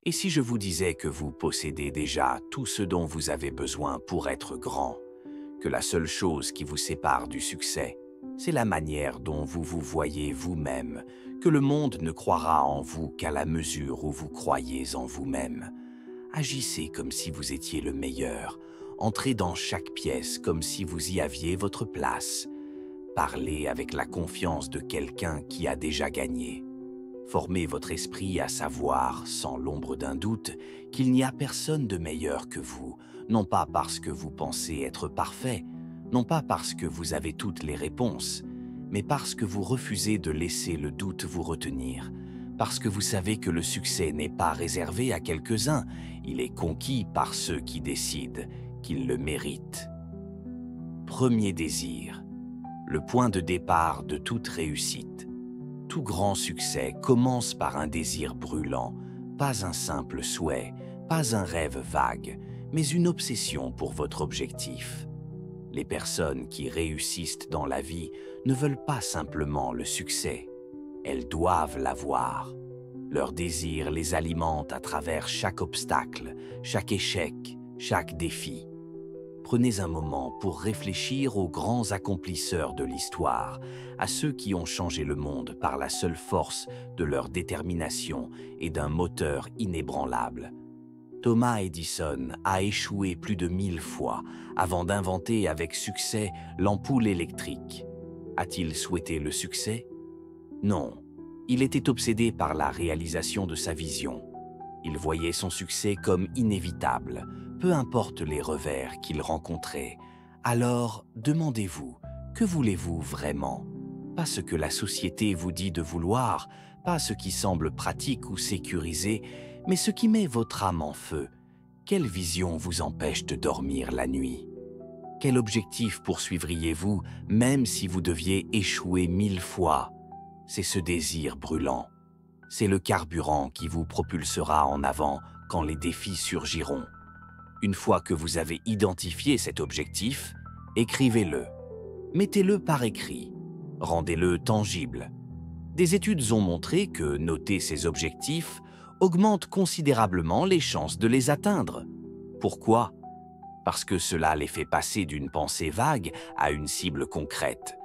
Et si je vous disais que vous possédez déjà tout ce dont vous avez besoin pour être grand, que la seule chose qui vous sépare du succès, c'est la manière dont vous vous voyez vous-même, que le monde ne croira en vous qu'à la mesure où vous croyez en vous-même. Agissez comme si vous étiez le meilleur, entrez dans chaque pièce comme si vous y aviez votre place. Parlez avec la confiance de quelqu'un qui a déjà gagné. Formez votre esprit à savoir, sans l'ombre d'un doute, qu'il n'y a personne de meilleur que vous, non pas parce que vous pensez être parfait, non pas parce que vous avez toutes les réponses, mais parce que vous refusez de laisser le doute vous retenir, parce que vous savez que le succès n'est pas réservé à quelques-uns, il est conquis par ceux qui décident qu'ils le méritent. Premier désir, le point de départ de toute réussite. Tout grand succès commence par un désir brûlant, pas un simple souhait, pas un rêve vague, mais une obsession pour votre objectif. Les personnes qui réussissent dans la vie ne veulent pas simplement le succès, elles doivent l'avoir. Leur désir les alimente à travers chaque obstacle, chaque échec, chaque défi. Prenez un moment pour réfléchir aux grands accomplisseurs de l'histoire, à ceux qui ont changé le monde par la seule force de leur détermination et d'un moteur inébranlable. Thomas Edison a échoué plus de 1000 fois avant d'inventer avec succès l'ampoule électrique. A-t-il souhaité le succès? Non. Il était obsédé par la réalisation de sa vision. Il voyait son succès comme inévitable, peu importe les revers qu'il rencontrait. Alors, demandez-vous, que voulez-vous vraiment? Pas ce que la société vous dit de vouloir, pas ce qui semble pratique ou sécurisé, mais ce qui met votre âme en feu. Quelle vision vous empêche de dormir la nuit? Quel objectif poursuivriez-vous, même si vous deviez échouer 1000 fois? C'est ce désir brûlant. C'est le carburant qui vous propulsera en avant quand les défis surgiront. Une fois que vous avez identifié cet objectif, écrivez-le. Mettez-le par écrit. Rendez-le tangible. Des études ont montré que noter ces objectifs augmente considérablement les chances de les atteindre. Pourquoi? Parce que cela les fait passer d'une pensée vague à une cible concrète.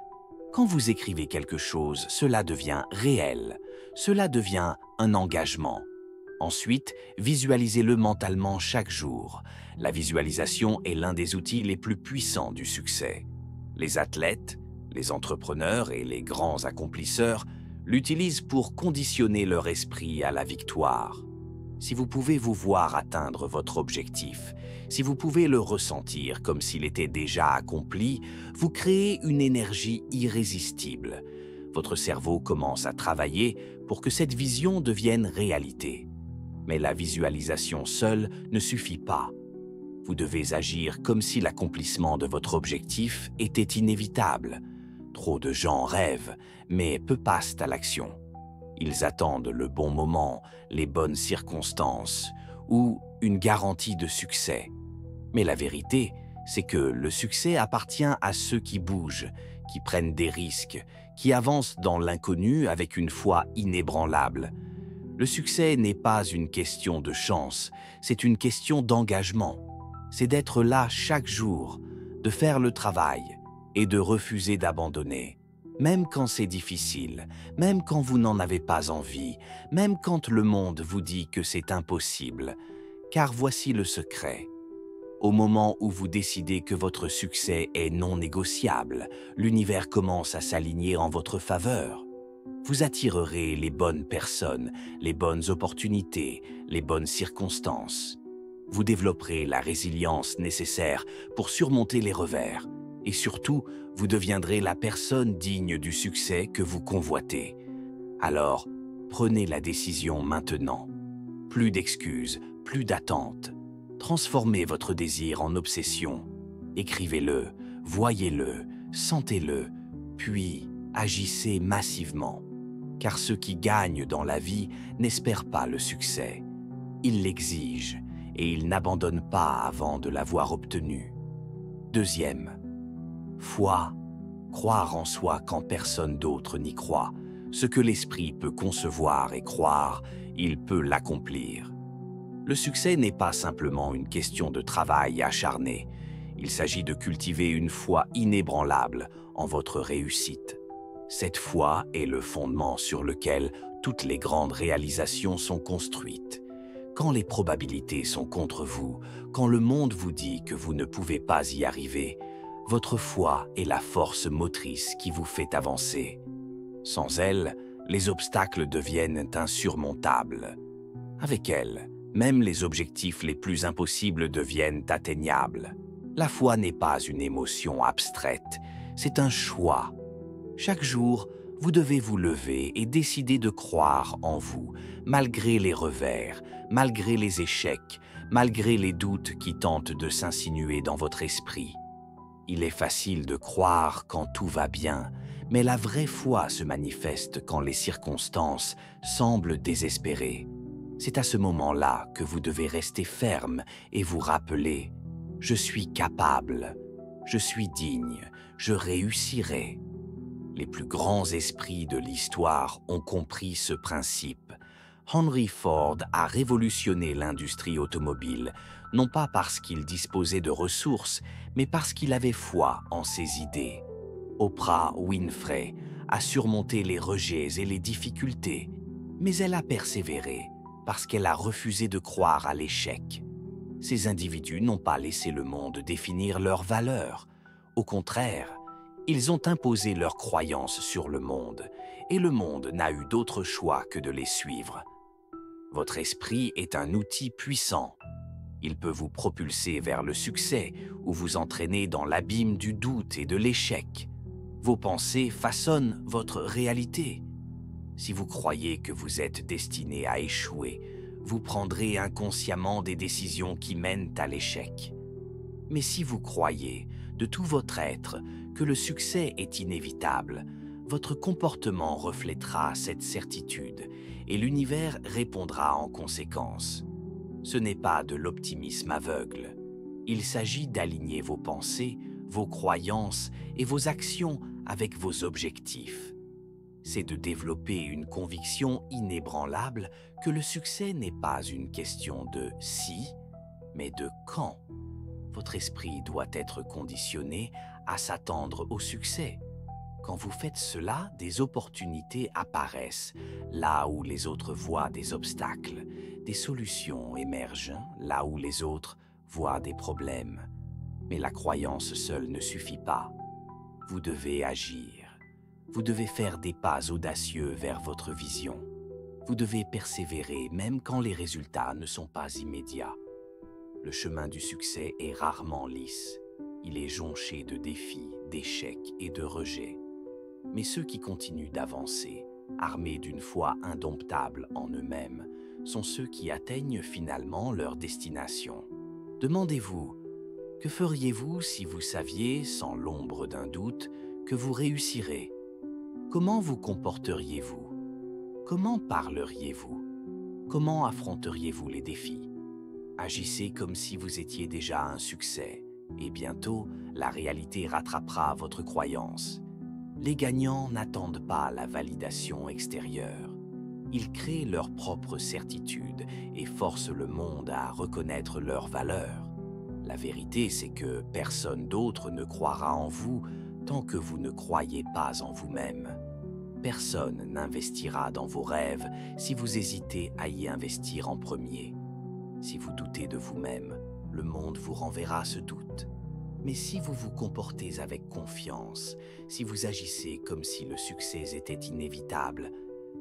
Quand vous écrivez quelque chose, cela devient réel, cela devient un engagement. Ensuite, visualisez-le mentalement chaque jour. La visualisation est l'un des outils les plus puissants du succès. Les athlètes, les entrepreneurs et les grands accomplisseurs l'utilisent pour conditionner leur esprit à la victoire. Si vous pouvez vous voir atteindre votre objectif, si vous pouvez le ressentir comme s'il était déjà accompli, vous créez une énergie irrésistible. Votre cerveau commence à travailler pour que cette vision devienne réalité. Mais la visualisation seule ne suffit pas. Vous devez agir comme si l'accomplissement de votre objectif était inévitable. Trop de gens rêvent, mais peu passent à l'action. Ils attendent le bon moment, les bonnes circonstances ou une garantie de succès. Mais la vérité, c'est que le succès appartient à ceux qui bougent, qui prennent des risques, qui avancent dans l'inconnu avec une foi inébranlable. Le succès n'est pas une question de chance, c'est une question d'engagement. C'est d'être là chaque jour, de faire le travail et de refuser d'abandonner. Même quand c'est difficile, même quand vous n'en avez pas envie, même quand le monde vous dit que c'est impossible. Car voici le secret. Au moment où vous décidez que votre succès est non négociable, l'univers commence à s'aligner en votre faveur. Vous attirerez les bonnes personnes, les bonnes opportunités, les bonnes circonstances. Vous développerez la résilience nécessaire pour surmonter les revers. Et surtout, vous deviendrez la personne digne du succès que vous convoitez. Alors, prenez la décision maintenant. Plus d'excuses, plus d'attentes. Transformez votre désir en obsession. Écrivez-le, voyez-le, sentez-le, puis agissez massivement. Car ceux qui gagnent dans la vie n'espèrent pas le succès. Ils l'exigent et ils n'abandonnent pas avant de l'avoir obtenu. Deuxième, foi, croire en soi quand personne d'autre n'y croit. Ce que l'esprit peut concevoir et croire, il peut l'accomplir. Le succès n'est pas simplement une question de travail acharné. Il s'agit de cultiver une foi inébranlable en votre réussite. Cette foi est le fondement sur lequel toutes les grandes réalisations sont construites. Quand les probabilités sont contre vous, quand le monde vous dit que vous ne pouvez pas y arriver, votre foi est la force motrice qui vous fait avancer. Sans elle, les obstacles deviennent insurmontables. Avec elle, même les objectifs les plus impossibles deviennent atteignables. La foi n'est pas une émotion abstraite, c'est un choix. Chaque jour, vous devez vous lever et décider de croire en vous, malgré les revers, malgré les échecs, malgré les doutes qui tentent de s'insinuer dans votre esprit. Il est facile de croire quand tout va bien, mais la vraie foi se manifeste quand les circonstances semblent désespérées. C'est à ce moment-là que vous devez rester ferme et vous rappeler « Je suis capable, je suis digne, je réussirai ». Les plus grands esprits de l'histoire ont compris ce principe. Henry Ford a révolutionné l'industrie automobile, non pas parce qu'il disposait de ressources, mais parce qu'il avait foi en ses idées. Oprah Winfrey a surmonté les rejets et les difficultés, mais elle a persévéré parce qu'elle a refusé de croire à l'échec. Ces individus n'ont pas laissé le monde définir leurs valeurs. Au contraire, ils ont imposé leurs croyances sur le monde, et le monde n'a eu d'autre choix que de les suivre. Votre esprit est un outil puissant. Il peut vous propulser vers le succès ou vous entraîner dans l'abîme du doute et de l'échec. Vos pensées façonnent votre réalité. Si vous croyez que vous êtes destiné à échouer, vous prendrez inconsciemment des décisions qui mènent à l'échec. Mais si vous croyez, de tout votre être, que le succès est inévitable, votre comportement reflètera cette certitude et l'univers répondra en conséquence. Ce n'est pas de l'optimisme aveugle. Il s'agit d'aligner vos pensées, vos croyances et vos actions avec vos objectifs. C'est de développer une conviction inébranlable que le succès n'est pas une question de si, mais de quand. Votre esprit doit être conditionné à s'attendre au succès. Quand vous faites cela, des opportunités apparaissent, là où les autres voient des obstacles. Des solutions émergent, là où les autres voient des problèmes. Mais la croyance seule ne suffit pas. Vous devez agir. Vous devez faire des pas audacieux vers votre vision. Vous devez persévérer même quand les résultats ne sont pas immédiats. Le chemin du succès est rarement lisse. Il est jonché de défis, d'échecs et de rejets. Mais ceux qui continuent d'avancer, armés d'une foi indomptable en eux-mêmes, sont ceux qui atteignent finalement leur destination. Demandez-vous, que feriez-vous si vous saviez, sans l'ombre d'un doute, que vous réussirez? Comment vous comporteriez-vous? Comment parleriez-vous? Comment affronteriez-vous les défis? Agissez comme si vous étiez déjà un succès, et bientôt, la réalité rattrapera votre croyance. Les gagnants n'attendent pas la validation extérieure. Ils créent leur propre certitude et forcent le monde à reconnaître leurs valeurs. La vérité, c'est que personne d'autre ne croira en vous tant que vous ne croyez pas en vous-même. Personne n'investira dans vos rêves si vous hésitez à y investir en premier. Si vous doutez de vous-même, le monde vous renverra ce doute. Mais si vous vous comportez avec confiance, si vous agissez comme si le succès était inévitable,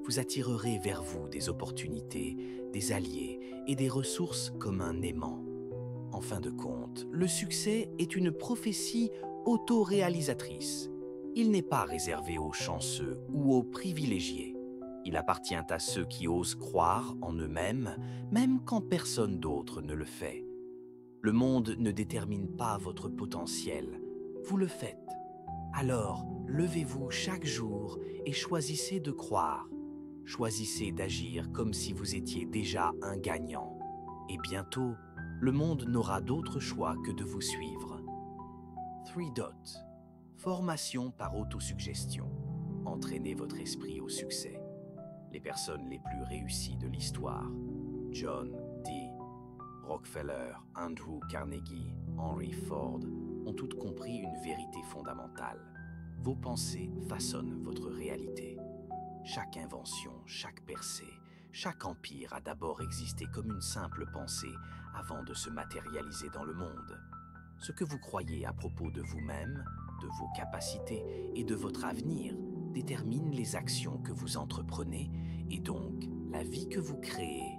vous attirerez vers vous des opportunités, des alliés et des ressources comme un aimant. En fin de compte, le succès est une prophétie auto-réalisatrice. Il n'est pas réservé aux chanceux ou aux privilégiés. Il appartient à ceux qui osent croire en eux-mêmes, même quand personne d'autre ne le fait. Le monde ne détermine pas votre potentiel, vous le faites. Alors, levez-vous chaque jour et choisissez de croire. Choisissez d'agir comme si vous étiez déjà un gagnant. Et bientôt, le monde n'aura d'autre choix que de vous suivre. 3 Dots. Formation par autosuggestion. Entraînez votre esprit au succès. Les personnes les plus réussies de l'histoire. John D. Rockefeller, Andrew Carnegie, Henry Ford ont toutes compris une vérité fondamentale. Vos pensées façonnent votre réalité. Chaque invention, chaque percée, chaque empire a d'abord existé comme une simple pensée avant de se matérialiser dans le monde. Ce que vous croyez à propos de vous-même, de vos capacités et de votre avenir détermine les actions que vous entreprenez et donc la vie que vous créez.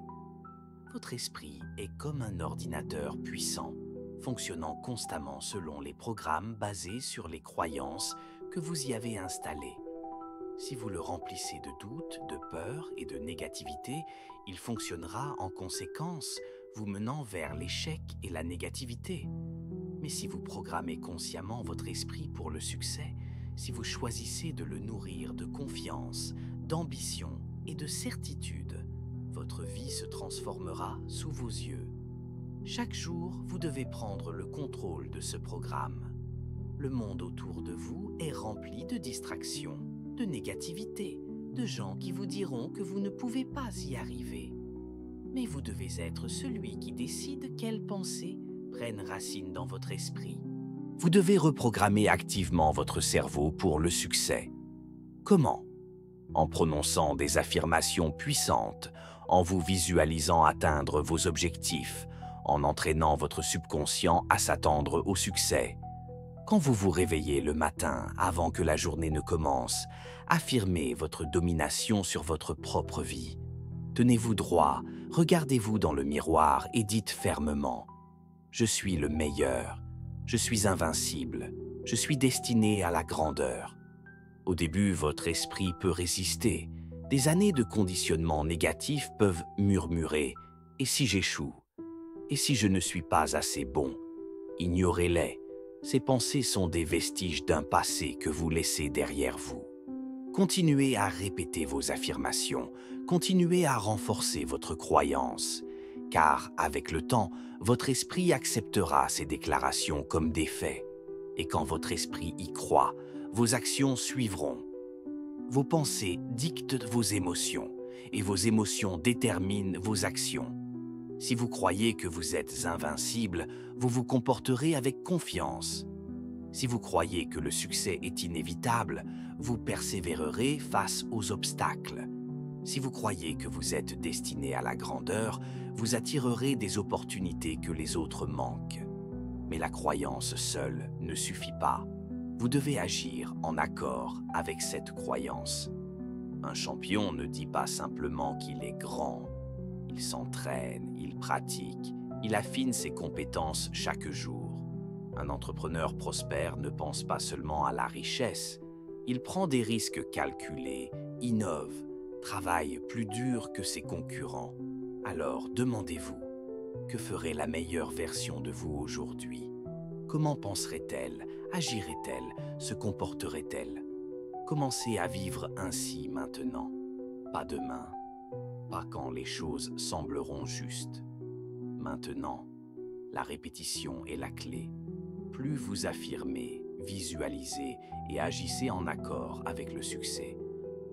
Votre esprit est comme un ordinateur puissant, fonctionnant constamment selon les programmes basés sur les croyances que vous y avez installées. Si vous le remplissez de doutes, de peurs et de négativité, il fonctionnera en conséquence, vous menant vers l'échec et la négativité. Mais si vous programmez consciemment votre esprit pour le succès, si vous choisissez de le nourrir de confiance, d'ambition et de certitude, votre vie se transformera sous vos yeux. Chaque jour, vous devez prendre le contrôle de ce programme. Le monde autour de vous est rempli de distractions, de négativité, de gens qui vous diront que vous ne pouvez pas y arriver. Mais vous devez être celui qui décide quelles pensées prennent racine dans votre esprit. Vous devez reprogrammer activement votre cerveau pour le succès. Comment? En prononçant des affirmations puissantes, en vous visualisant atteindre vos objectifs, en entraînant votre subconscient à s'attendre au succès. Quand vous vous réveillez le matin avant que la journée ne commence, affirmez votre domination sur votre propre vie. Tenez-vous droit, regardez-vous dans le miroir et dites fermement « Je suis le meilleur, je suis invincible, je suis destiné à la grandeur ». Au début, votre esprit peut résister. Des années de conditionnement négatif peuvent murmurer « Et si j'échoue? Et si je ne suis pas assez bon ?» Ignorez-les. Ces pensées sont des vestiges d'un passé que vous laissez derrière vous. Continuez à répéter vos affirmations, continuez à renforcer votre croyance, car avec le temps, votre esprit acceptera ces déclarations comme des faits. Et quand votre esprit y croit, vos actions suivront. Vos pensées dictent vos émotions, et vos émotions déterminent vos actions. Si vous croyez que vous êtes invincible, vous vous comporterez avec confiance. Si vous croyez que le succès est inévitable, vous persévérerez face aux obstacles. Si vous croyez que vous êtes destiné à la grandeur, vous attirerez des opportunités que les autres manquent. Mais la croyance seule ne suffit pas. Vous devez agir en accord avec cette croyance. Un champion ne dit pas simplement qu'il est grand. Il s'entraîne, il pratique, il affine ses compétences chaque jour. Un entrepreneur prospère ne pense pas seulement à la richesse. Il prend des risques calculés, innove, travaille plus dur que ses concurrents. Alors demandez-vous, que ferait la meilleure version de vous aujourd'hui? Comment penserait-elle, agirait-elle, se comporterait-elle? Commencez à vivre ainsi maintenant, pas demain, pas quand les choses sembleront justes. Maintenant, la répétition est la clé. Plus vous affirmez, visualisez et agissez en accord avec le succès,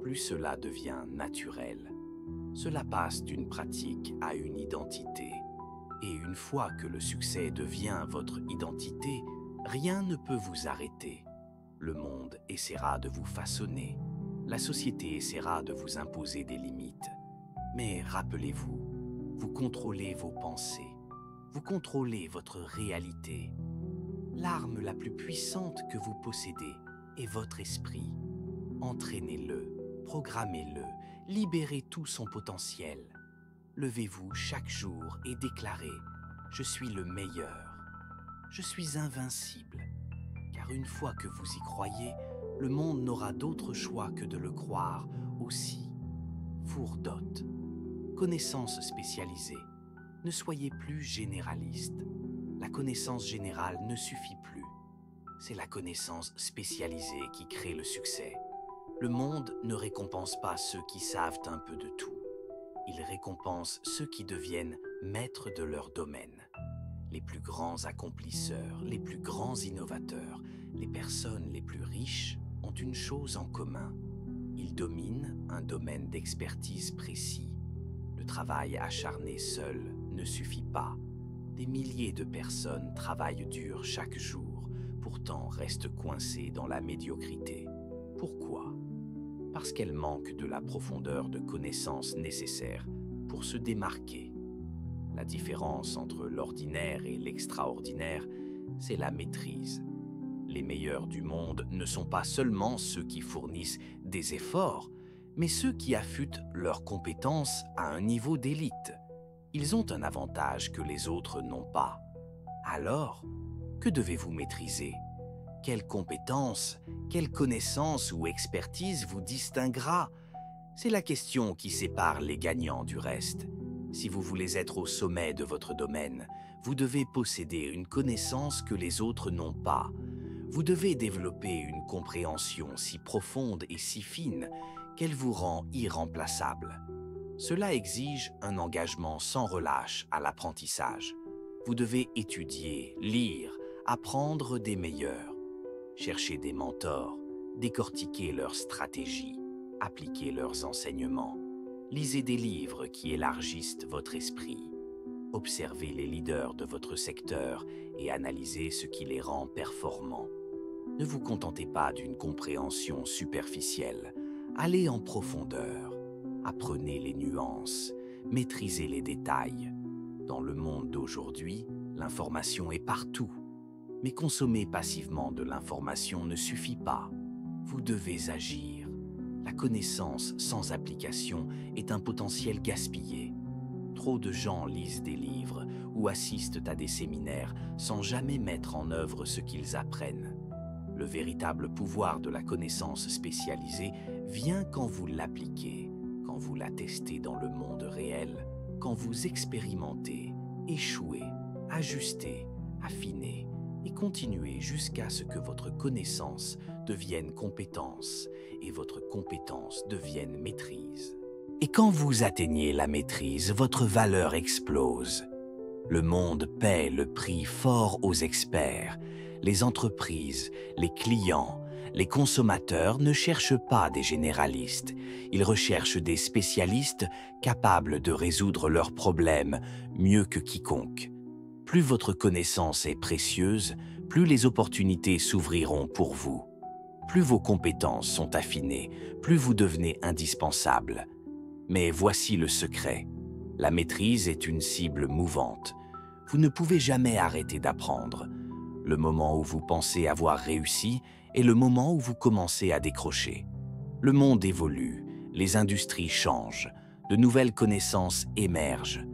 plus cela devient naturel. Cela passe d'une pratique à une identité. Et une fois que le succès devient votre identité, rien ne peut vous arrêter. Le monde essaiera de vous façonner. La société essaiera de vous imposer des limites. Mais rappelez-vous, vous contrôlez vos pensées. Vous contrôlez votre réalité. L'arme la plus puissante que vous possédez est votre esprit. Entraînez-le, programmez-le, libérez tout son potentiel. Levez-vous chaque jour et déclarez « Je suis le meilleur, je suis invincible ». Car une fois que vous y croyez, le monde n'aura d'autre choix que de le croire aussi. Fourdotte, connaissance spécialisée. Ne soyez plus généraliste. La connaissance générale ne suffit plus. C'est la connaissance spécialisée qui crée le succès. Le monde ne récompense pas ceux qui savent un peu de tout. Il récompense ceux qui deviennent maîtres de leur domaine. Les plus grands accomplisseurs, les plus grands innovateurs, les personnes les plus riches ont une chose en commun. Ils dominent un domaine d'expertise précis. Le travail acharné seul ne suffit pas. Des milliers de personnes travaillent dur chaque jour, pourtant restent coincées dans la médiocrité. Pourquoi? Parce qu'elles manquent de la profondeur de connaissances nécessaires pour se démarquer. La différence entre l'ordinaire et l'extraordinaire, c'est la maîtrise. Les meilleurs du monde ne sont pas seulement ceux qui fournissent des efforts, mais ceux qui affûtent leurs compétences à un niveau d'élite. Ils ont un avantage que les autres n'ont pas. Alors, que devez-vous maîtriser? Quelle compétence, quelle connaissance ou expertise vous distinguera? C'est la question qui sépare les gagnants du reste. Si vous voulez être au sommet de votre domaine, vous devez posséder une connaissance que les autres n'ont pas. Vous devez développer une compréhension si profonde et si fine qu'elle vous rend irremplaçable. Cela exige un engagement sans relâche à l'apprentissage. Vous devez étudier, lire, apprendre des meilleurs, chercher des mentors, décortiquer leurs stratégies, appliquer leurs enseignements. Lisez des livres qui élargissent votre esprit. Observez les leaders de votre secteur et analysez ce qui les rend performants. Ne vous contentez pas d'une compréhension superficielle. Allez en profondeur. Apprenez les nuances. Maîtrisez les détails. Dans le monde d'aujourd'hui, l'information est partout. Mais consommer passivement de l'information ne suffit pas. Vous devez agir. La connaissance sans application est un potentiel gaspillé. Trop de gens lisent des livres ou assistent à des séminaires sans jamais mettre en œuvre ce qu'ils apprennent. Le véritable pouvoir de la connaissance spécialisée vient quand vous l'appliquez, quand vous la testez dans le monde réel, quand vous expérimentez, échouez, ajustez, affinez et continuez jusqu'à ce que votre connaissance devienne compétence et votre compétence devienne maîtrise. Et quand vous atteignez la maîtrise, votre valeur explose. Le monde paie le prix fort aux experts. Les entreprises, les clients, les consommateurs ne cherchent pas des généralistes. Ils recherchent des spécialistes capables de résoudre leurs problèmes mieux que quiconque. Plus votre connaissance est précieuse, plus les opportunités s'ouvriront pour vous. Plus vos compétences sont affinées, plus vous devenez indispensable. Mais voici le secret. La maîtrise est une cible mouvante. Vous ne pouvez jamais arrêter d'apprendre. Le moment où vous pensez avoir réussi est le moment où vous commencez à décrocher. Le monde évolue, les industries changent, de nouvelles connaissances émergent.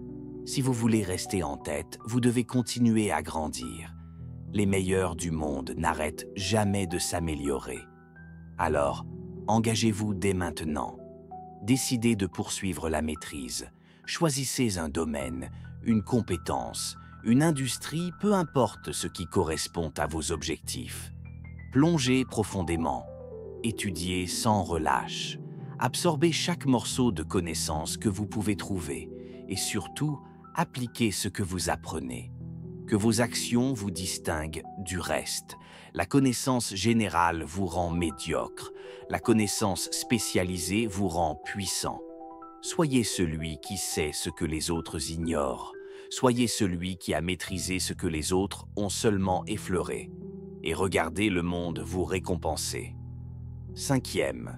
Si vous voulez rester en tête, vous devez continuer à grandir. Les meilleurs du monde n'arrêtent jamais de s'améliorer. Alors, engagez-vous dès maintenant. Décidez de poursuivre la maîtrise. Choisissez un domaine, une compétence, une industrie, peu importe ce qui correspond à vos objectifs. Plongez profondément. Étudiez sans relâche. Absorbez chaque morceau de connaissance que vous pouvez trouver et surtout, appliquez ce que vous apprenez. Que vos actions vous distinguent du reste. La connaissance générale vous rend médiocre. La connaissance spécialisée vous rend puissant. Soyez celui qui sait ce que les autres ignorent. Soyez celui qui a maîtrisé ce que les autres ont seulement effleuré. Et regardez le monde vous récompenser. 5e.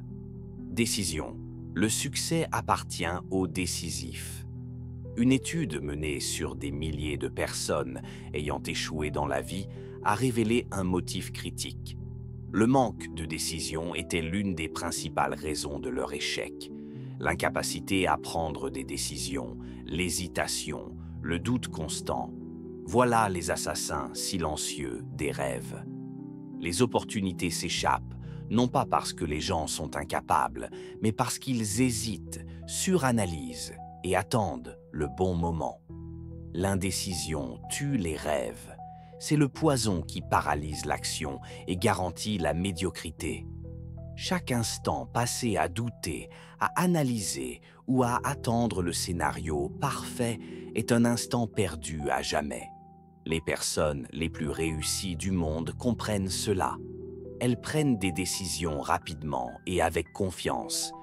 Décision. Le succès appartient aux décisifs. Une étude menée sur des milliers de personnes ayant échoué dans la vie a révélé un motif critique. Le manque de décision était l'une des principales raisons de leur échec. L'incapacité à prendre des décisions, l'hésitation, le doute constant. Voilà les assassins silencieux des rêves. Les opportunités s'échappent, non pas parce que les gens sont incapables, mais parce qu'ils hésitent, suranalysent et attendent le bon moment. L'indécision tue les rêves. C'est le poison qui paralyse l'action et garantit la médiocrité. Chaque instant passé à douter, à analyser ou à attendre le scénario parfait est un instant perdu à jamais. Les personnes les plus réussies du monde comprennent cela. Elles prennent des décisions rapidement et avec confiance.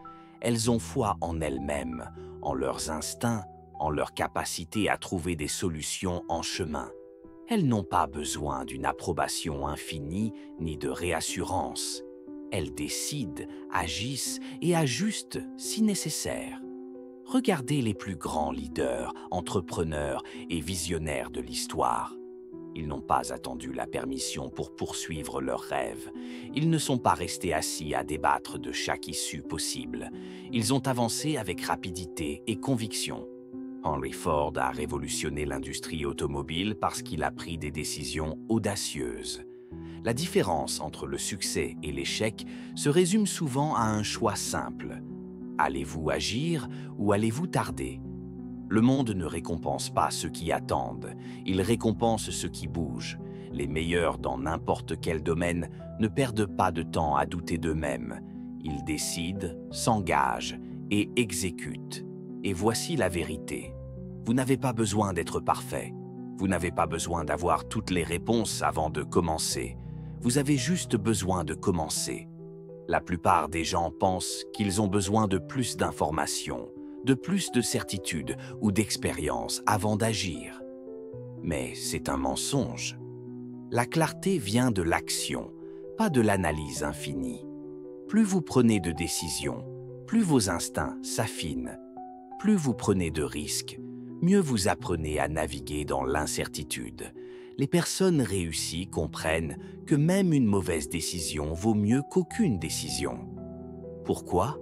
Elles ont foi en elles-mêmes, en leurs instincts, en leur capacité à trouver des solutions en chemin. Elles n'ont pas besoin d'une approbation infinie ni de réassurance. Elles décident, agissent et ajustent si nécessaire. Regardez les plus grands leaders, entrepreneurs et visionnaires de l'histoire. Ils n'ont pas attendu la permission pour poursuivre leurs rêves. Ils ne sont pas restés assis à débattre de chaque issue possible. Ils ont avancé avec rapidité et conviction. Henry Ford a révolutionné l'industrie automobile parce qu'il a pris des décisions audacieuses. La différence entre le succès et l'échec se résume souvent à un choix simple. Allez-vous agir ou allez-vous tarder ? Le monde ne récompense pas ceux qui attendent, il récompense ceux qui bougent. Les meilleurs dans n'importe quel domaine ne perdent pas de temps à douter d'eux-mêmes. Ils décident, s'engagent et exécutent. Et voici la vérité. Vous n'avez pas besoin d'être parfait. Vous n'avez pas besoin d'avoir toutes les réponses avant de commencer. Vous avez juste besoin de commencer. La plupart des gens pensent qu'ils ont besoin de plus d'informations, de plus de certitude ou d'expérience avant d'agir. Mais c'est un mensonge. La clarté vient de l'action, pas de l'analyse infinie. Plus vous prenez de décisions, plus vos instincts s'affinent. Plus vous prenez de risques, mieux vous apprenez à naviguer dans l'incertitude. Les personnes réussies comprennent que même une mauvaise décision vaut mieux qu'aucune décision. Pourquoi ?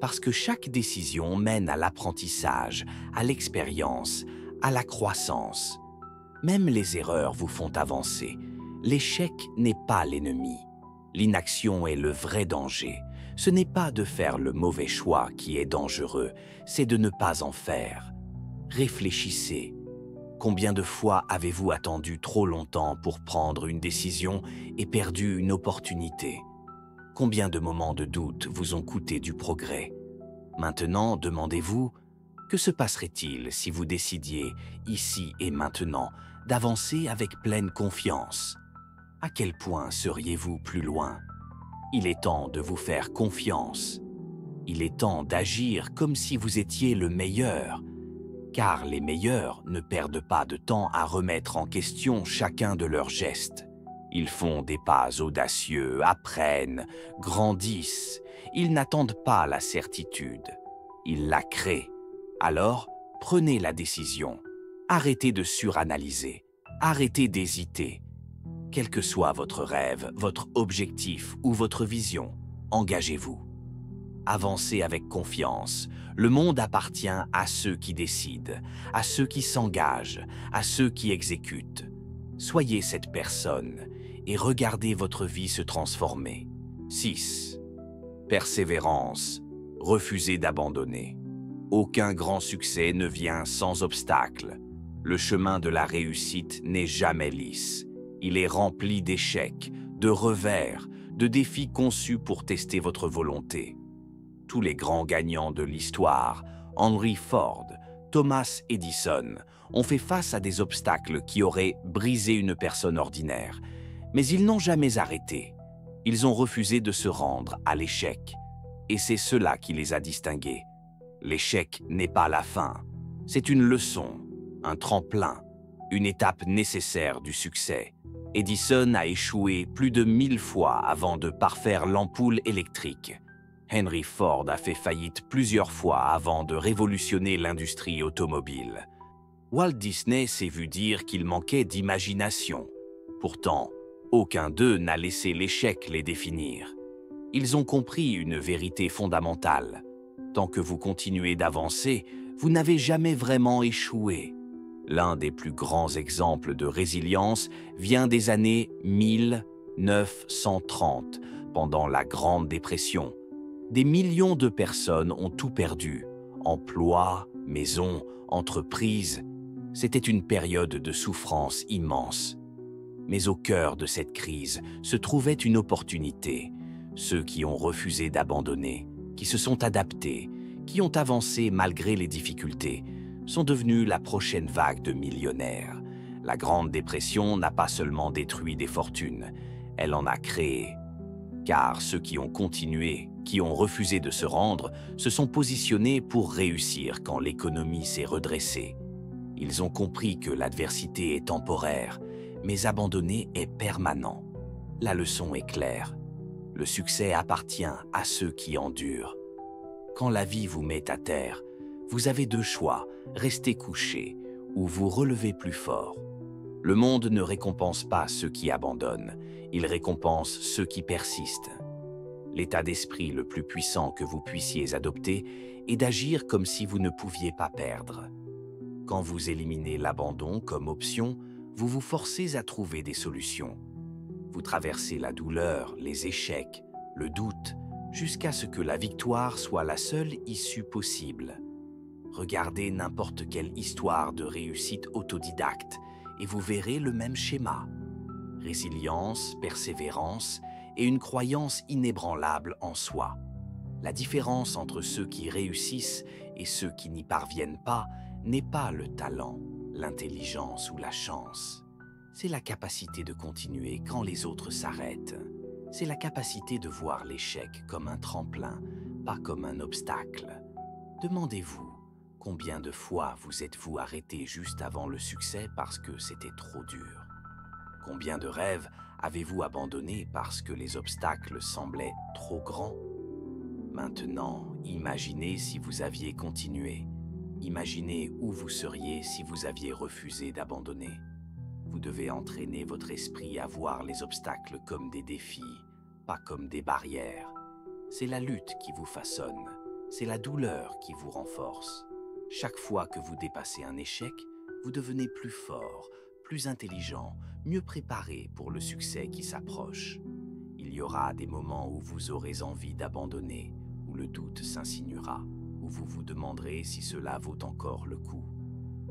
Parce que chaque décision mène à l'apprentissage, à l'expérience, à la croissance. Même les erreurs vous font avancer. L'échec n'est pas l'ennemi. L'inaction est le vrai danger. Ce n'est pas de faire le mauvais choix qui est dangereux, c'est de ne pas en faire. Réfléchissez. Combien de fois avez-vous attendu trop longtemps pour prendre une décision et perdu une opportunité ? Combien de moments de doute vous ont coûté du progrès ? Maintenant, demandez-vous, que se passerait-il si vous décidiez, ici et maintenant, d'avancer avec pleine confiance ? À quel point seriez-vous plus loin ? Il est temps de vous faire confiance. Il est temps d'agir comme si vous étiez le meilleur, car les meilleurs ne perdent pas de temps à remettre en question chacun de leurs gestes. Ils font des pas audacieux, apprennent, grandissent. Ils n'attendent pas la certitude. Ils la créent. Alors, prenez la décision. Arrêtez de suranalyser. Arrêtez d'hésiter. Quel que soit votre rêve, votre objectif ou votre vision, engagez-vous. Avancez avec confiance. Le monde appartient à ceux qui décident, à ceux qui s'engagent, à ceux qui exécutent. Soyez cette personne et regardez votre vie se transformer. 6. Persévérance. Refusez d'abandonner. Aucun grand succès ne vient sans obstacle. Le chemin de la réussite n'est jamais lisse. Il est rempli d'échecs, de revers, de défis conçus pour tester votre volonté. Tous les grands gagnants de l'histoire, Henry Ford, Thomas Edison, ont fait face à des obstacles qui auraient brisé une personne ordinaire. Mais ils n'ont jamais arrêté. Ils ont refusé de se rendre à l'échec. Et c'est cela qui les a distingués. L'échec n'est pas la fin. C'est une leçon, un tremplin, une étape nécessaire du succès. Edison a échoué plus de 1000 fois avant de parfaire l'ampoule électrique. Henry Ford a fait faillite plusieurs fois avant de révolutionner l'industrie automobile. Walt Disney s'est vu dire qu'il manquait d'imagination. Pourtant, aucun d'eux n'a laissé l'échec les définir. Ils ont compris une vérité fondamentale. Tant que vous continuez d'avancer, vous n'avez jamais vraiment échoué. L'un des plus grands exemples de résilience vient des années 1930, pendant la Grande Dépression. Des millions de personnes ont tout perdu. Emplois, maisons, entreprises. C'était une période de souffrance immense. Mais au cœur de cette crise se trouvait une opportunité. Ceux qui ont refusé d'abandonner, qui se sont adaptés, qui ont avancé malgré les difficultés, sont devenus la prochaine vague de millionnaires. La Grande Dépression n'a pas seulement détruit des fortunes, elle en a créé. Car ceux qui ont continué, qui ont refusé de se rendre, se sont positionnés pour réussir quand l'économie s'est redressée. Ils ont compris que l'adversité est temporaire, mais abandonner est permanent. La leçon est claire. Le succès appartient à ceux qui endurent. Quand la vie vous met à terre, vous avez deux choix, rester couché ou vous relever plus fort. Le monde ne récompense pas ceux qui abandonnent, il récompense ceux qui persistent. L'état d'esprit le plus puissant que vous puissiez adopter est d'agir comme si vous ne pouviez pas perdre. Quand vous éliminez l'abandon comme option, vous vous forcez à trouver des solutions. Vous traversez la douleur, les échecs, le doute, jusqu'à ce que la victoire soit la seule issue possible. Regardez n'importe quelle histoire de réussite autodidacte et vous verrez le même schéma. Résilience, persévérance et une croyance inébranlable en soi. La différence entre ceux qui réussissent et ceux qui n'y parviennent pas n'est pas le talent, l'intelligence ou la chance. C'est la capacité de continuer quand les autres s'arrêtent. C'est la capacité de voir l'échec comme un tremplin, pas comme un obstacle. Demandez-vous, combien de fois vous êtes-vous arrêté juste avant le succès parce que c'était trop dur? Combien de rêves avez-vous abandonnés parce que les obstacles semblaient trop grands? Maintenant, imaginez si vous aviez continué. Imaginez où vous seriez si vous aviez refusé d'abandonner. Vous devez entraîner votre esprit à voir les obstacles comme des défis, pas comme des barrières. C'est la lutte qui vous façonne, c'est la douleur qui vous renforce. Chaque fois que vous dépassez un échec, vous devenez plus fort, plus intelligent, mieux préparé pour le succès qui s'approche. Il y aura des moments où vous aurez envie d'abandonner, où le doute s'insinuera, où vous vous demanderez si cela vaut encore le coup.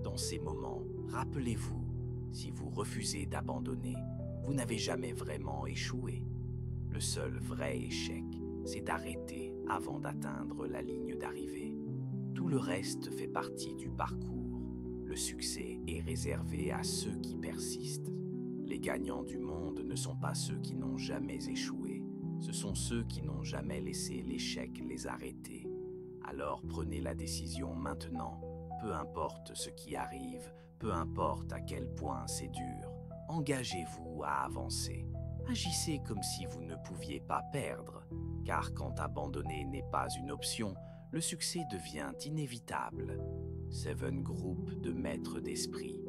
Dans ces moments, rappelez-vous, si vous refusez d'abandonner, vous n'avez jamais vraiment échoué. Le seul vrai échec, c'est d'arrêter avant d'atteindre la ligne d'arrivée. Tout le reste fait partie du parcours. Le succès est réservé à ceux qui persistent. Les gagnants du monde ne sont pas ceux qui n'ont jamais échoué. Ce sont ceux qui n'ont jamais laissé l'échec les arrêter. Alors prenez la décision maintenant. Peu importe ce qui arrive, peu importe à quel point c'est dur, engagez-vous à avancer. Agissez comme si vous ne pouviez pas perdre, car quand abandonner n'est pas une option, le succès devient inévitable. 7 Group de maîtres d'esprit.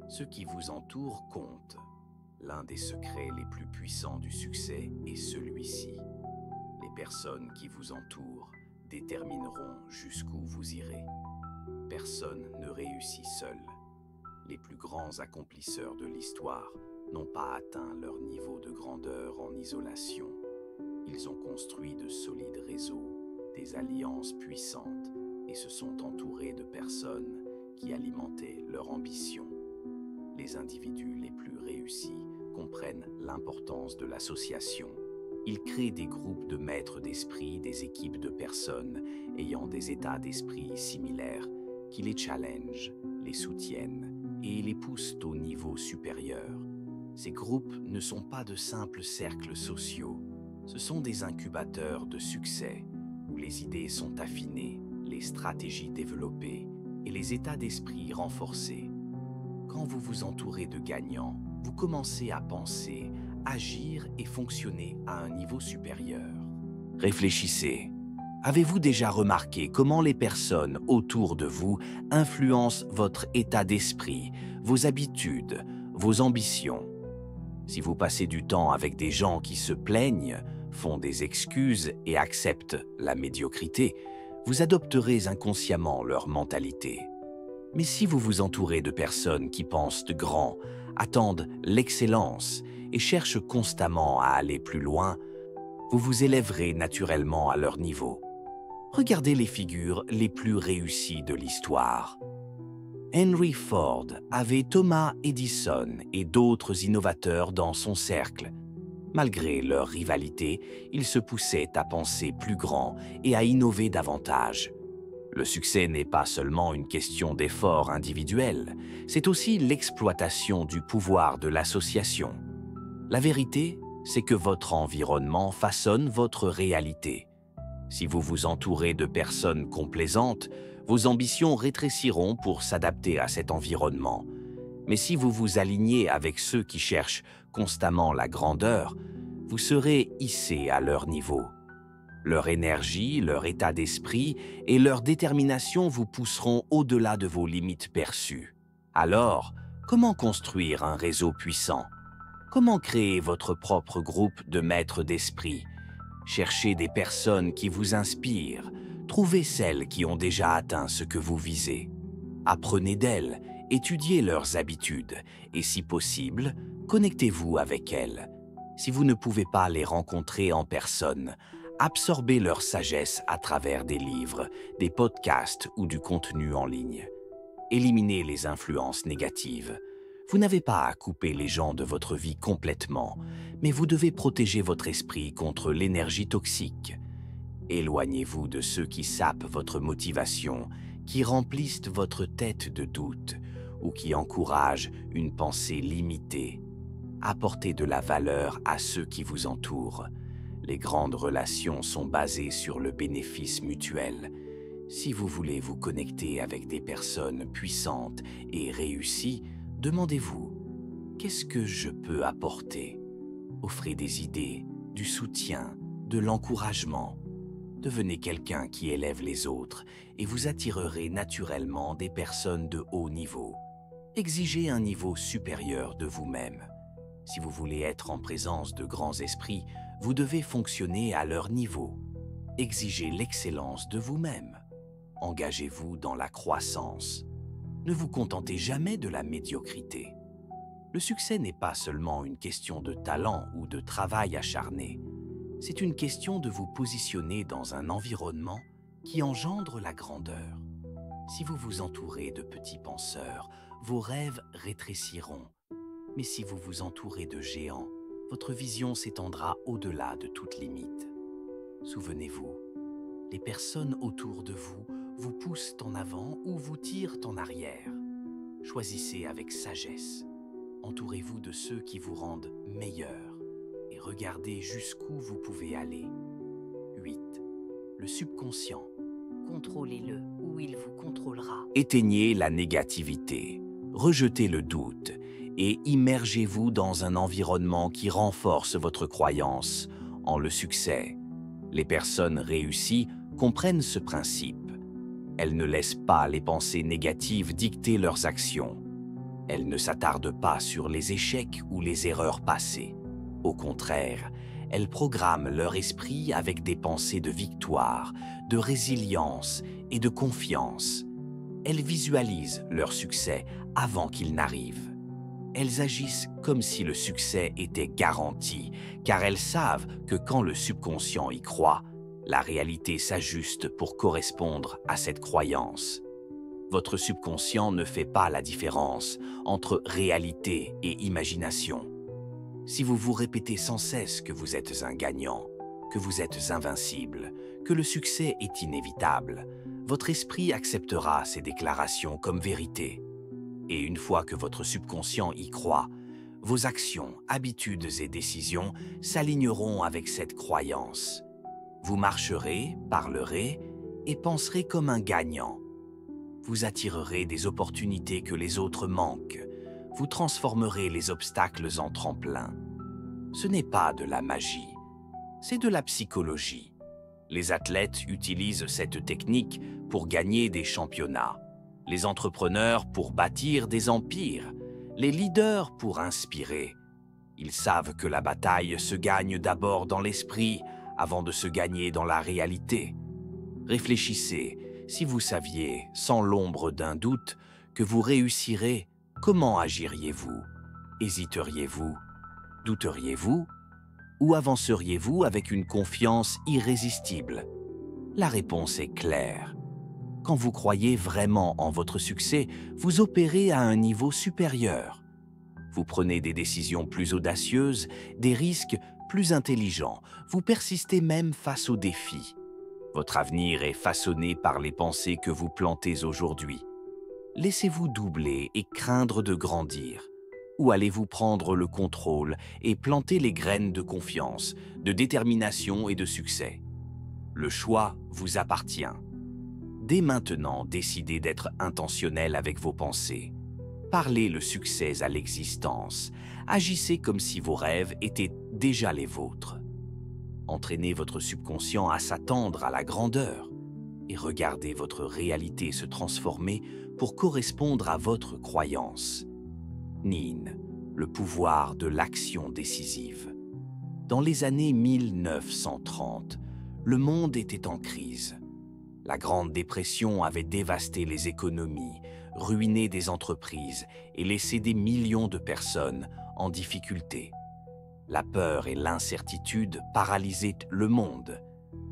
Ceux qui vous entourent comptent. L'un des secrets les plus puissants du succès est celui-ci. Les personnes qui vous entourent détermineront jusqu'où vous irez. Personne ne réussit seul. Les plus grands accomplisseurs de l'histoire n'ont pas atteint leur niveau de grandeur en isolation. Ils ont construit de solides réseaux, des alliances puissantes et se sont entourés de personnes qui alimentaient leur ambition. Les individus les plus réussis comprennent l'importance de l'association. Ils créent des groupes de maîtres d'esprit, des équipes de personnes ayant des états d'esprit similaires qui les challengent, les soutiennent et les poussent au niveau supérieur. Ces groupes ne sont pas de simples cercles sociaux, ce sont des incubateurs de succès où les idées sont affinées, les stratégies développées et les états d'esprit renforcés. Quand vous vous entourez de gagnants, vous commencez à penser, agir et fonctionner à un niveau supérieur. Réfléchissez. Avez-vous déjà remarqué comment les personnes autour de vous influencent votre état d'esprit, vos habitudes, vos ambitions? Si vous passez du temps avec des gens qui se plaignent, font des excuses et acceptent la médiocrité, vous adopterez inconsciemment leur mentalité. Mais si vous vous entourez de personnes qui pensent grand, attendent l'excellence et cherchent constamment à aller plus loin, vous vous élèverez naturellement à leur niveau. Regardez les figures les plus réussies de l'histoire. Henry Ford avait Thomas Edison et d'autres innovateurs dans son cercle. Malgré leur rivalité, ils se poussaient à penser plus grand et à innover davantage. Le succès n'est pas seulement une question d'effort individuel, c'est aussi l'exploitation du pouvoir de l'association. La vérité, c'est que votre environnement façonne votre réalité. Si vous vous entourez de personnes complaisantes, vos ambitions rétréciront pour s'adapter à cet environnement. Mais si vous vous alignez avec ceux qui cherchent constamment la grandeur, vous serez hissé à leur niveau. Leur énergie, leur état d'esprit et leur détermination vous pousseront au-delà de vos limites perçues. Alors, comment construire un réseau puissant? Comment créer votre propre groupe de maîtres d'esprit? Cherchez des personnes qui vous inspirent. Trouvez celles qui ont déjà atteint ce que vous visez. Apprenez d'elles, étudiez leurs habitudes et, si possible, connectez-vous avec elles. Si vous ne pouvez pas les rencontrer en personne, absorbez leur sagesse à travers des livres, des podcasts ou du contenu en ligne. Éliminez les influences négatives. Vous n'avez pas à couper les gens de votre vie complètement, mais vous devez protéger votre esprit contre l'énergie toxique. Éloignez-vous de ceux qui sapent votre motivation, qui remplissent votre tête de doutes ou qui encouragent une pensée limitée. Apportez de la valeur à ceux qui vous entourent. Les grandes relations sont basées sur le bénéfice mutuel. Si vous voulez vous connecter avec des personnes puissantes et réussies, demandez-vous, qu'est-ce que je peux apporter? Offrez des idées, du soutien, de l'encouragement. Devenez quelqu'un qui élève les autres et vous attirerez naturellement des personnes de haut niveau. Exigez un niveau supérieur de vous-même. Si vous voulez être en présence de grands esprits, vous devez fonctionner à leur niveau. Exigez l'excellence de vous-même. Engagez-vous dans la croissance. Ne vous contentez jamais de la médiocrité. Le succès n'est pas seulement une question de talent ou de travail acharné. C'est une question de vous positionner dans un environnement qui engendre la grandeur. Si vous vous entourez de petits penseurs, vos rêves rétréciront. Mais si vous vous entourez de géants, votre vision s'étendra au-delà de toute limite. Souvenez-vous, les personnes autour de vous vous poussent en avant ou vous tirent en arrière. Choisissez avec sagesse. Entourez-vous de ceux qui vous rendent meilleur et regardez jusqu'où vous pouvez aller. 8. Le subconscient. Contrôlez-le ou il vous contrôlera. Éteignez la négativité, rejetez le doute et immergez-vous dans un environnement qui renforce votre croyance en le succès. Les personnes réussies comprennent ce principe. Elles ne laissent pas les pensées négatives dicter leurs actions. Elles ne s'attardent pas sur les échecs ou les erreurs passées. Au contraire, elles programment leur esprit avec des pensées de victoire, de résilience et de confiance. Elles visualisent leur succès avant qu'il n'arrive. Elles agissent comme si le succès était garanti, car elles savent que quand le subconscient y croit, la réalité s'ajuste pour correspondre à cette croyance. Votre subconscient ne fait pas la différence entre réalité et imagination. Si vous vous répétez sans cesse que vous êtes un gagnant, que vous êtes invincible, que le succès est inévitable, votre esprit acceptera ces déclarations comme vérité. Et une fois que votre subconscient y croit, vos actions, habitudes et décisions s'aligneront avec cette croyance. Vous marcherez, parlerez et penserez comme un gagnant. Vous attirerez des opportunités que les autres manquent. Vous transformerez les obstacles en tremplins. Ce n'est pas de la magie, c'est de la psychologie. Les athlètes utilisent cette technique pour gagner des championnats, les entrepreneurs pour bâtir des empires, les leaders pour inspirer. Ils savent que la bataille se gagne d'abord dans l'esprit avant de se gagner dans la réalité. Réfléchissez, si vous saviez, sans l'ombre d'un doute, que vous réussirez, comment agiriez-vous? Hésiteriez-vous? Douteriez-vous? Ou avanceriez-vous avec une confiance irrésistible? La réponse est claire. Quand vous croyez vraiment en votre succès, vous opérez à un niveau supérieur. Vous prenez des décisions plus audacieuses, des risques plus intelligents. Vous persistez même face aux défis. Votre avenir est façonné par les pensées que vous plantez aujourd'hui. Laissez-vous doubler et craindre de grandir. Ou allez-vous prendre le contrôle et planter les graines de confiance, de détermination et de succès? Le choix vous appartient. Dès maintenant, décidez d'être intentionnel avec vos pensées. Parlez le succès à l'existence. Agissez comme si vos rêves étaient déjà les vôtres. Entraînez votre subconscient à s'attendre à la grandeur et regardez votre réalité se transformer pour correspondre à votre croyance. Nin, le pouvoir de l'action décisive. Dans les années 1930, le monde était en crise. La Grande Dépression avait dévasté les économies, ruiné des entreprises et laissé des millions de personnes en difficulté. La peur et l'incertitude paralysaient le monde.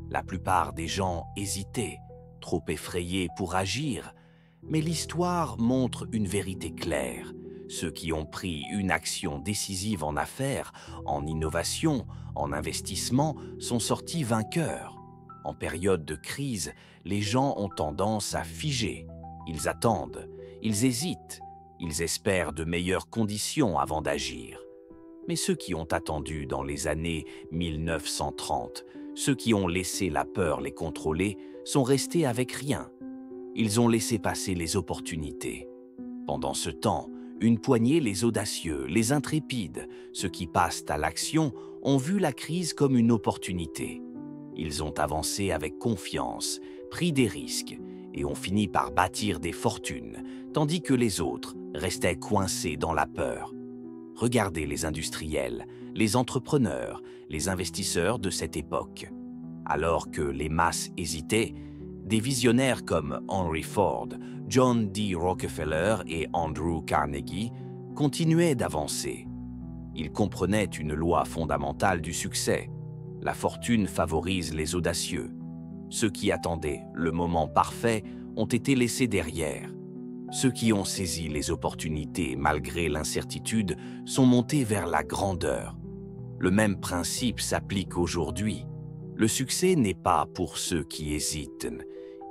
La plupart des gens hésitaient, trop effrayés pour agir, mais l'histoire montre une vérité claire. Ceux qui ont pris une action décisive en affaires, en innovation, en investissement, sont sortis vainqueurs. En période de crise, les gens ont tendance à figer. Ils attendent, ils hésitent, ils espèrent de meilleures conditions avant d'agir. Mais ceux qui ont attendu dans les années 1930, ceux qui ont laissé la peur les contrôler, sont restés avec rien. Ils ont laissé passer les opportunités. Pendant ce temps, une poignée, les audacieux, les intrépides, ceux qui passent à l'action, ont vu la crise comme une opportunité. Ils ont avancé avec confiance, pris des risques et ont fini par bâtir des fortunes, tandis que les autres restaient coincés dans la peur. Regardez les industriels, les entrepreneurs, les investisseurs de cette époque. Alors que les masses hésitaient, des visionnaires comme Henry Ford, John D. Rockefeller et Andrew Carnegie continuaient d'avancer. Ils comprenaient une loi fondamentale du succès. La fortune favorise les audacieux. Ceux qui attendaient le moment parfait ont été laissés derrière. Ceux qui ont saisi les opportunités malgré l'incertitude sont montés vers la grandeur. Le même principe s'applique aujourd'hui. Le succès n'est pas pour ceux qui hésitent.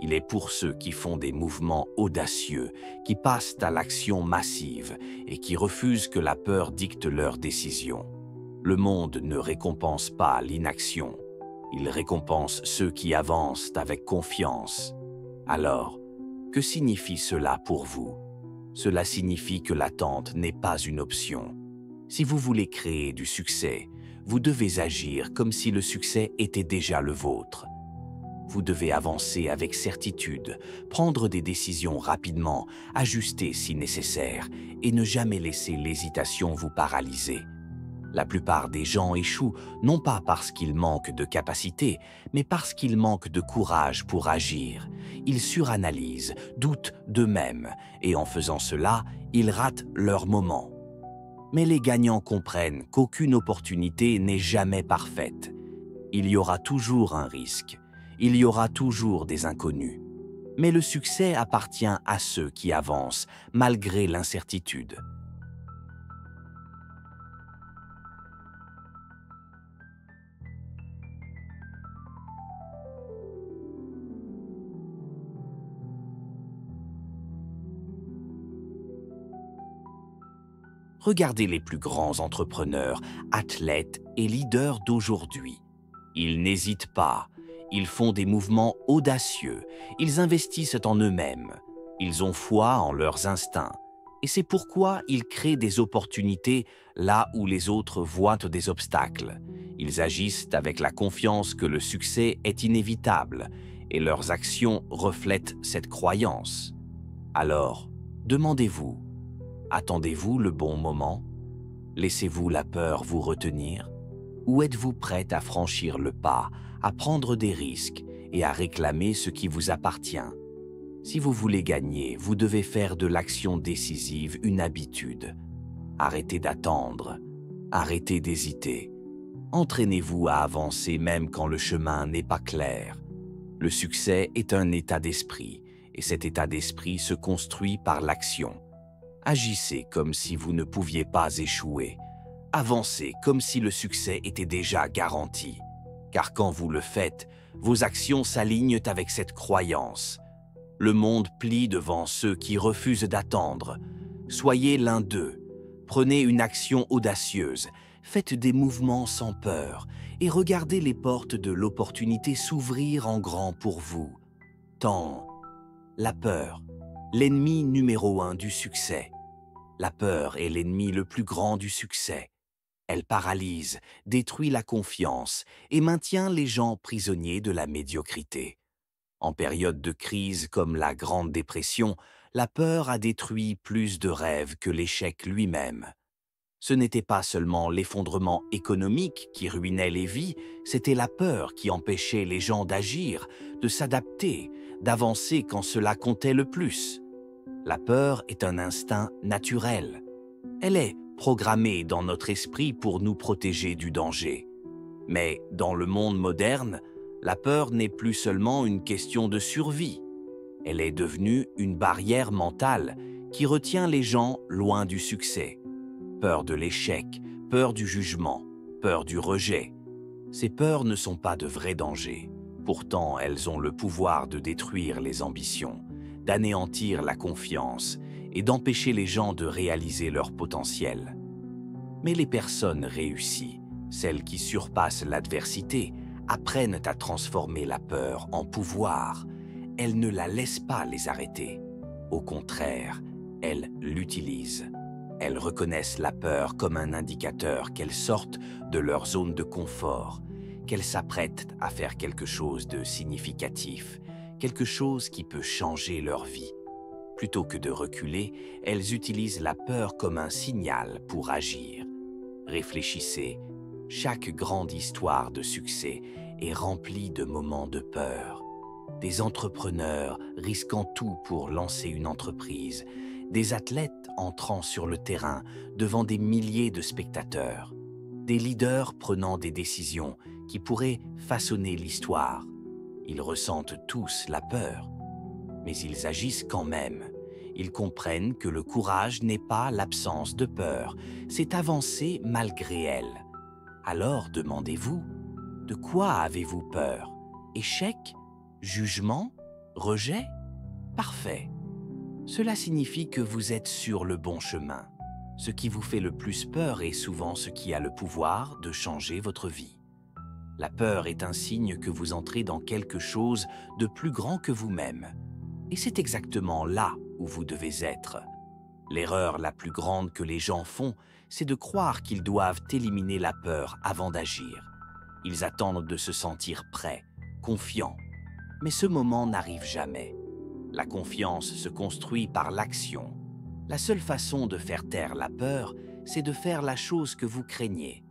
Il est pour ceux qui font des mouvements audacieux, qui passent à l'action massive et qui refusent que la peur dicte leurs décisions. Le monde ne récompense pas l'inaction. Il récompense ceux qui avancent avec confiance. Alors, que signifie cela pour vous? Cela signifie que l'attente n'est pas une option. Si vous voulez créer du succès, vous devez agir comme si le succès était déjà le vôtre. Vous devez avancer avec certitude, prendre des décisions rapidement, ajuster si nécessaire et ne jamais laisser l'hésitation vous paralyser. La plupart des gens échouent non pas parce qu'ils manquent de capacité, mais parce qu'ils manquent de courage pour agir. Ils suranalysent, doutent d'eux-mêmes, et en faisant cela, ils ratent leur moment. Mais les gagnants comprennent qu'aucune opportunité n'est jamais parfaite. Il y aura toujours un risque, il y aura toujours des inconnus. Mais le succès appartient à ceux qui avancent, malgré l'incertitude. Regardez les plus grands entrepreneurs, athlètes et leaders d'aujourd'hui. Ils n'hésitent pas, ils font des mouvements audacieux, ils investissent en eux-mêmes, ils ont foi en leurs instincts. Et c'est pourquoi ils créent des opportunités là où les autres voient des obstacles. Ils agissent avec la confiance que le succès est inévitable et leurs actions reflètent cette croyance. Alors, demandez-vous, attendez-vous le bon moment? Laissez-vous la peur vous retenir? Ou êtes-vous prête à franchir le pas, à prendre des risques et à réclamer ce qui vous appartient? Si vous voulez gagner, vous devez faire de l'action décisive une habitude. Arrêtez d'attendre, arrêtez d'hésiter. Entraînez-vous à avancer même quand le chemin n'est pas clair. Le succès est un état d'esprit, et cet état d'esprit se construit par l'action. Agissez comme si vous ne pouviez pas échouer. Avancez comme si le succès était déjà garanti. Car quand vous le faites, vos actions s'alignent avec cette croyance. Le monde plie devant ceux qui refusent d'attendre. Soyez l'un d'eux. Prenez une action audacieuse, faites des mouvements sans peur et regardez les portes de l'opportunité s'ouvrir en grand pour vous. Tant la peur, l'ennemi numéro 1 du succès. La peur est l'ennemi le plus grand du succès. Elle paralyse, détruit la confiance et maintient les gens prisonniers de la médiocrité. En période de crise comme la Grande Dépression, la peur a détruit plus de rêves que l'échec lui-même. Ce n'était pas seulement l'effondrement économique qui ruinait les vies, c'était la peur qui empêchait les gens d'agir, de s'adapter, d'avancer quand cela comptait le plus. La peur est un instinct naturel. Elle est programmée dans notre esprit pour nous protéger du danger. Mais dans le monde moderne, la peur n'est plus seulement une question de survie. Elle est devenue une barrière mentale qui retient les gens loin du succès. Peur de l'échec, peur du jugement, peur du rejet. Ces peurs ne sont pas de vrais dangers. Pourtant, elles ont le pouvoir de détruire les ambitions, d'anéantir la confiance et d'empêcher les gens de réaliser leur potentiel. Mais les personnes réussies, celles qui surpassent l'adversité, apprennent à transformer la peur en pouvoir. Elles ne la laissent pas les arrêter. Au contraire, elles l'utilisent. Elles reconnaissent la peur comme un indicateur qu'elles sortent de leur zone de confort, qu'elles s'apprêtent à faire quelque chose de significatif, quelque chose qui peut changer leur vie. Plutôt que de reculer, elles utilisent la peur comme un signal pour agir. Réfléchissez, chaque grande histoire de succès est remplie de moments de peur. Des entrepreneurs risquant tout pour lancer une entreprise, des athlètes entrant sur le terrain devant des milliers de spectateurs, des leaders prenant des décisions qui pourraient façonner l'histoire. Ils ressentent tous la peur, mais ils agissent quand même. Ils comprennent que le courage n'est pas l'absence de peur, c'est avancer malgré elle. Alors demandez-vous, de quoi avez-vous peur? Échec? Jugement? Rejet? Parfait. Cela signifie que vous êtes sur le bon chemin. Ce qui vous fait le plus peur est souvent ce qui a le pouvoir de changer votre vie. La peur est un signe que vous entrez dans quelque chose de plus grand que vous-même. Et c'est exactement là où vous devez être. L'erreur la plus grande que les gens font, c'est de croire qu'ils doivent éliminer la peur avant d'agir. Ils attendent de se sentir prêts, confiants. Mais ce moment n'arrive jamais. La confiance se construit par l'action. La seule façon de faire taire la peur, c'est de faire la chose que vous craignez.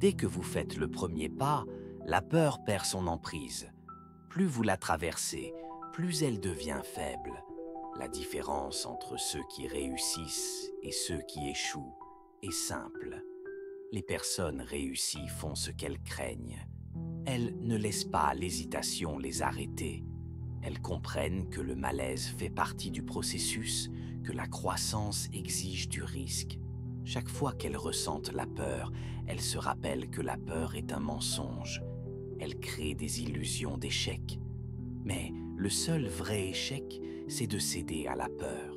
Dès que vous faites le premier pas, la peur perd son emprise. Plus vous la traversez, plus elle devient faible. La différence entre ceux qui réussissent et ceux qui échouent est simple. Les personnes réussies font ce qu'elles craignent. Elles ne laissent pas l'hésitation les arrêter. Elles comprennent que le malaise fait partie du processus, que la croissance exige du risque. Chaque fois qu'elles ressentent la peur, elles se rappellent que la peur est un mensonge. Elles créent des illusions d'échec. Mais le seul vrai échec, c'est de céder à la peur.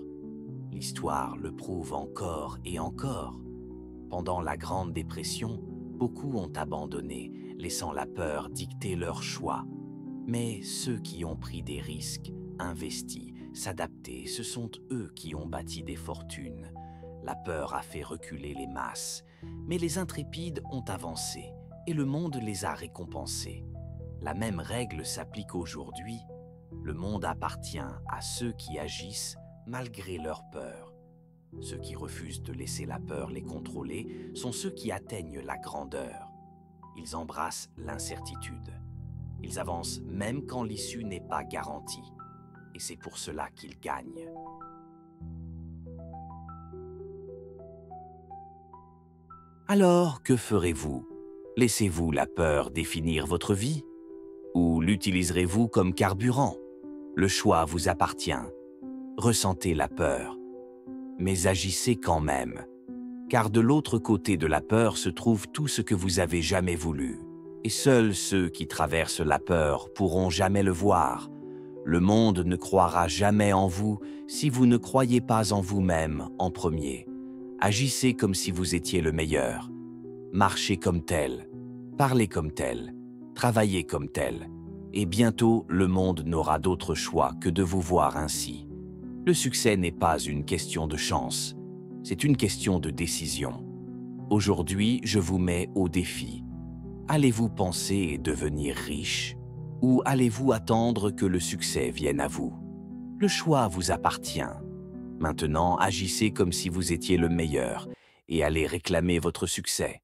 L'histoire le prouve encore et encore. Pendant la Grande Dépression, beaucoup ont abandonné, laissant la peur dicter leurs choix. Mais ceux qui ont pris des risques, investi, s'adapté, ce sont eux qui ont bâti des fortunes. La peur a fait reculer les masses, mais les intrépides ont avancé et le monde les a récompensés. La même règle s'applique aujourd'hui. Le monde appartient à ceux qui agissent malgré leur peur. Ceux qui refusent de laisser la peur les contrôler sont ceux qui atteignent la grandeur. Ils embrassent l'incertitude. Ils avancent même quand l'issue n'est pas garantie. Et c'est pour cela qu'ils gagnent. Alors, que ferez-vous? Laissez-vous la peur définir votre vie? Ou l'utiliserez-vous comme carburant? Le choix vous appartient. Ressentez la peur, mais agissez quand même. Car de l'autre côté de la peur se trouve tout ce que vous avez jamais voulu. Et seuls ceux qui traversent la peur pourront jamais le voir. Le monde ne croira jamais en vous si vous ne croyez pas en vous-même en premier. Agissez comme si vous étiez le meilleur. Marchez comme tel, parlez comme tel, travaillez comme tel. Et bientôt, le monde n'aura d'autre choix que de vous voir ainsi. Le succès n'est pas une question de chance, c'est une question de décision. Aujourd'hui, je vous mets au défi. Allez-vous penser devenir riche ou allez-vous attendre que le succès vienne à vous? Le choix vous appartient. Maintenant, agissez comme si vous étiez le meilleur et allez réclamer votre succès.